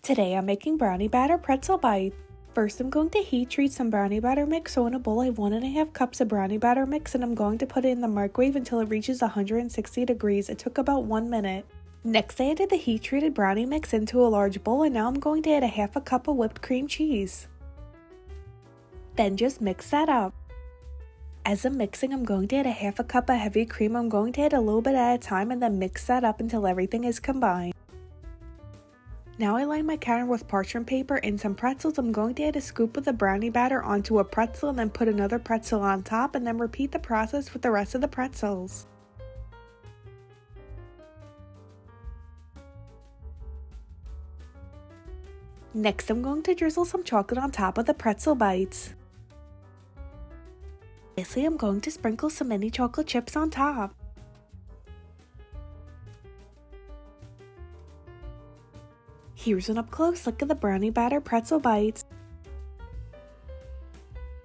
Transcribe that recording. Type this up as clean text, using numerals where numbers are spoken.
Today I'm making brownie batter pretzel bites. First I'm going to heat treat some brownie batter mix, so in a bowl I have 1.5 cups of brownie batter mix and I'm going to put it in the microwave until it reaches 160 degrees. It took about 1 minute. Next I added the heat treated brownie mix into a large bowl and now I'm going to add 1/2 cup of whipped cream cheese. Then just mix that up. As I'm mixing, I'm going to add 1/2 cup of heavy cream. I'm going to add a little bit at a time and then mix that up until everything is combined. Now I line my counter with parchment paper and some pretzels. I'm going to add a scoop of the brownie batter onto a pretzel and then put another pretzel on top and then repeat the process with the rest of the pretzels. Next I'm going to drizzle some chocolate on top of the pretzel bites. Lastly, I'm going to sprinkle some mini chocolate chips on top. Here's an up close look at the brownie batter pretzel bites.